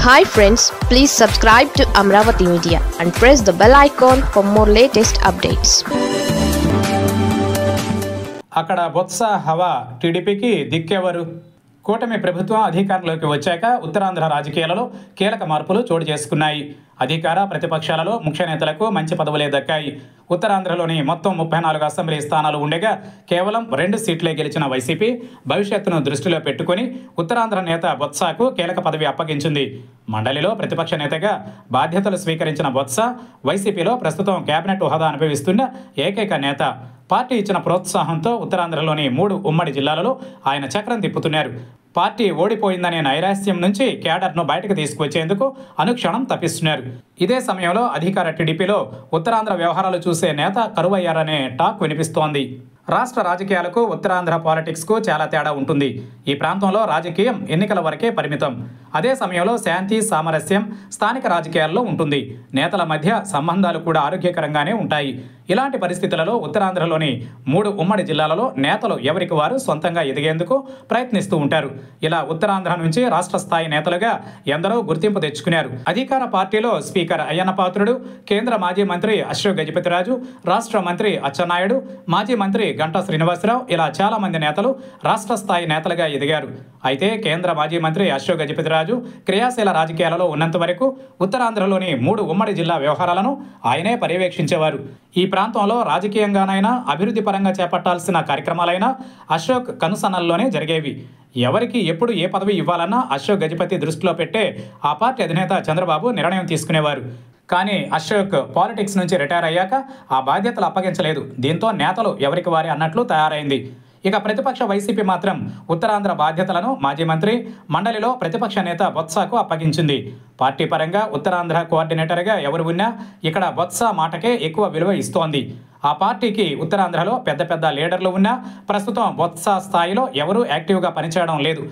Hi friends, please subscribe to Amravati Media and press the bell icon for more latest updates. అక్కడ బొత్స హవా టీడీపీకి దిక్కెవరు? కూటమి ప్రభుత్వం అధికారంలోకి వచ్చాక ఉత్తరాంధ్ర రాజకీయాలలో కీలక మార్పులు చోటు చేసుకున్నాయి. అధికార ప్రతిపక్షాలలో ముఖ్య నేతలకు మంచి పదవులే దక్కాయి. ఉత్తరాంధ్రలోని మొత్తం 34 అసెంబ్లీ స్థానాలు ఉండగా కేవలం 2 సీట్లే గెలిచిన వైసీపీ భవిష్యత్తును దృష్టిలో పెట్టుకుని ఉత్తరాంధ్ర నేత బొత్సకు కీలక పదవి అప్పగించింది. మండలిలో ప్రతిపక్ష నేతగా బాధ్యతలు స్వీకరించిన బొత్స వైసీపీలో ప్రస్తుతం కేబినెట్ హోదా అనుభవిస్తున్న ఏకైక నేత. పార్టీ ఇచ్చిన ప్రోత్సాహంతో ఉత్తరాంధ్రలోని 3 ఉమ్మడి జిల్లాలలో ఆయన చక్రం తిప్పుతున్నారు. పార్టీ ఓడిపోయిందనే నైరాశ్యం నుంచి క్యాడర్ను బయటకు తీసుకువచ్చేందుకు అనుక్షణం తప్పిస్తున్నారు. ఇదే సమయంలో అధికార టీడీపీలో ఉత్తరాంధ్ర వ్యవహారాలు చూసే నేత కరువయ్యారనే టాక్ వినిపిస్తోంది. రాష్ట్ర రాజకీయాలకు ఉత్తరాంధ్ర పాలిటిక్స్కు చాలా తేడా ఉంటుంది. ఈ ప్రాంతంలో రాజకీయం ఎన్నికల వరకే పరిమితం. అదే సమయంలో శాంతి సామరస్యం స్థానిక రాజకీయాల్లో ఉంటుంది. నేతల మధ్య సంబంధాలు కూడా ఆరోగ్యకరంగానే ఉంటాయి. ఇలాంటి పరిస్థితులలో ఉత్తరాంధ్రలోని 3 ఉమ్మడి జిల్లాలలో నేతలు ఎవరికి వారు సొంతంగా ఎదిగేందుకు ప్రయత్నిస్తూ ఉంటారు. ఇలా ఉత్తరాంధ్ర నుంచి రాష్ట్ర స్థాయి నేతలుగా ఎందరో గుర్తింపు తెచ్చుకున్నారు. అధికార పార్టీలో స్పీకర్ అయ్యన్న పాత్రుడు, కేంద్ర మాజీ మంత్రి అశోక్ గజపతిరాజు, రాష్ట్ర మంత్రి అచ్చెన్నాయుడు, మాజీ మంత్రి గంటా శ్రీనివాసరావు ఇలా చాలా మంది నేతలు రాష్ట్ర స్థాయి నేతలుగా ఎదిగారు. అయితే కేంద్ర మాజీ మంత్రి అశోక్ గజపతిరాజు క్రియాశీల రాజకీయాలలో ఉన్నంత వరకు ఉత్తరాంధ్రలోని 3 ఉమ్మడి జిల్లా వ్యవహారాలను ఆయనే పర్యవేక్షించేవారు. ఈ ప్రాంతంలో రాజకీయంగానైనా అభివృద్ధి పరంగా చేపట్టాల్సిన కార్యక్రమాలైనా అశోక్ కనుసన్నల్లోనే జరిగేవి. ఎవరికి ఎప్పుడు ఏ పదవి ఇవ్వాలన్నా అశోక్ గజపతి దృష్టిలో పెట్టే ఆ పార్టీ అధినేత చంద్రబాబు నిర్ణయం తీసుకునేవారు. కానీ అశోక్ పాలిటిక్స్ నుంచి రిటైర్ అయ్యాక ఆ బాధ్యతలు అప్పగించలేదు. దీంతో నేతలు ఎవరికి వారి అన్నట్లు తయారైంది. ఇక ప్రతిపక్ష వైసీపీ మాత్రం ఉత్తరాంధ్ర బాధ్యతలను మాజీ మంత్రి, మండలిలో ప్రతిపక్ష నేత బొత్సకు అప్పగించింది. పార్టీ పరంగా ఉత్తరాంధ్ర కోఆర్డినేటర్గా ఎవరు ఉన్నా ఇక్కడ బొత్స మాటకే ఎక్కువ విలువ ఇస్తోంది. ఆ పార్టీకి ఉత్తరాంధ్రలో పెద్ద లీడర్లు ఉన్నా ప్రస్తుతం బొత్స స్థాయిలో ఎవరూ యాక్టివ్గా పనిచేయడం లేదు.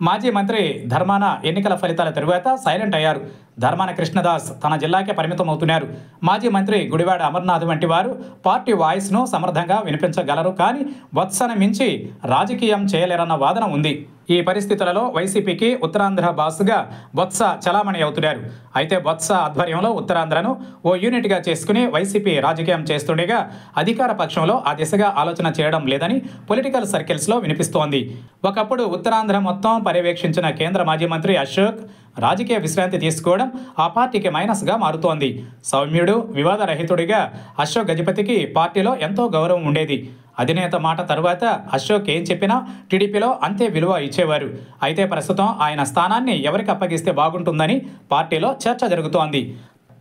మాజీ మంత్రి ధర్మాన ఎన్నికల ఫలితాల తరువాత సైలెంట్ అయ్యారు. ధర్మాన కృష్ణదాస్ తన జిల్లాకే పరిమితం అవుతున్నారు. మాజీ మంత్రి గుడివాడ అమర్నాథ్ వంటి వారు పార్టీ వాయిస్ను సమర్థంగా వినిపించగలరు, కానీ బొత్సను మించి రాజకీయం చేయలేరన్న వాదన ఉంది. ఈ పరిస్థితులలో వైసీపీకి ఉత్తరాంధ్ర బాసుగా బొత్స చలామణి అవుతున్నారు. అయితే బొత్స ఆధ్వర్యంలో ఉత్తరాంధ్రను ఓ యూనిట్గా చేసుకుని వైసీపీ రాజకీయం చేస్తుండగా అధికార పక్షంలో ఆ దిశగా ఆలోచన చేయడం లేదని పొలిటికల్ సర్కిల్స్లో వినిపిస్తోంది. ఒకప్పుడు ఉత్తరాంధ్ర మొత్తం పర్యవేక్షించిన కేంద్ర మాజీ మంత్రి అశోక్ రాజకీయ విశ్రాంతి తీసుకోవడం ఆ పార్టీకి మైనస్గా మారుతోంది. సౌమ్యుడు, వివాదరహితుడిగా అశోక్ గజపతికి పార్టీలో ఎంతో గౌరవం ఉండేది. అధినేత మాట తరువాత అశోక్ ఏం చెప్పినా టీడీపీలో అంతే విలువ ఇచ్చేవారు. అయితే ప్రస్తుతం ఆయన స్థానాన్ని ఎవరికి అప్పగిస్తే బాగుంటుందని పార్టీలో చర్చ జరుగుతోంది.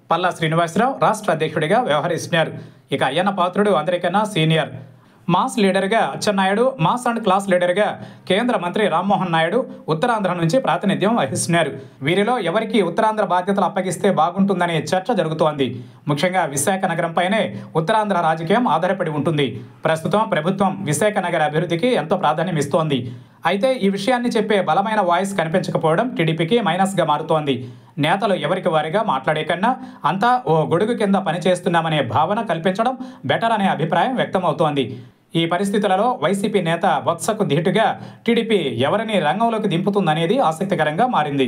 పల్లా శ్రీనివాసరావు రాష్ట్ర అధ్యక్షుడిగా వ్యవహరిస్తున్నారు. ఇక అయ్యన్న పాత్రుడు అందరికన్నా సీనియర్. మాస్ లీడర్గా అచ్చెన్నాయుడు, మాస్ అండ్ క్లాస్ లీడర్గా కేంద్ర మంత్రి రామ్మోహన్ నాయుడు ఉత్తరాంధ్ర నుంచి ప్రాతినిధ్యం వహిస్తున్నారు. వీరిలో ఎవరికి ఉత్తరాంధ్ర బాధ్యతలు అప్పగిస్తే బాగుంటుందనే చర్చ జరుగుతోంది. ముఖ్యంగా విశాఖ నగరంపైనే ఉత్తరాంధ్ర రాజకీయం ఆధారపడి ఉంటుంది. ప్రస్తుతం ప్రభుత్వం విశాఖ నగర అభివృద్ధికి ఎంతో ప్రాధాన్యం ఇస్తోంది. అయితే ఈ విషయాన్ని చెప్పే బలమైన వాయిస్ కనిపించకపోవడం టీడీపీకి మైనస్గా మారుతోంది. నేతలు ఎవరికి వారిగా మాట్లాడే కన్నా అంతా ఓ గొడుగు కింద పనిచేస్తున్నామనే భావన కల్పించడం బెటర్ అనే అభిప్రాయం వ్యక్తమవుతోంది. ఈ పరిస్థితులలో వైసీపీ నేత బొత్సకు ధీటుగా టీడీపీ ఎవరిని రంగంలోకి దింపుతుందనేది ఆసక్తికరంగా మారింది.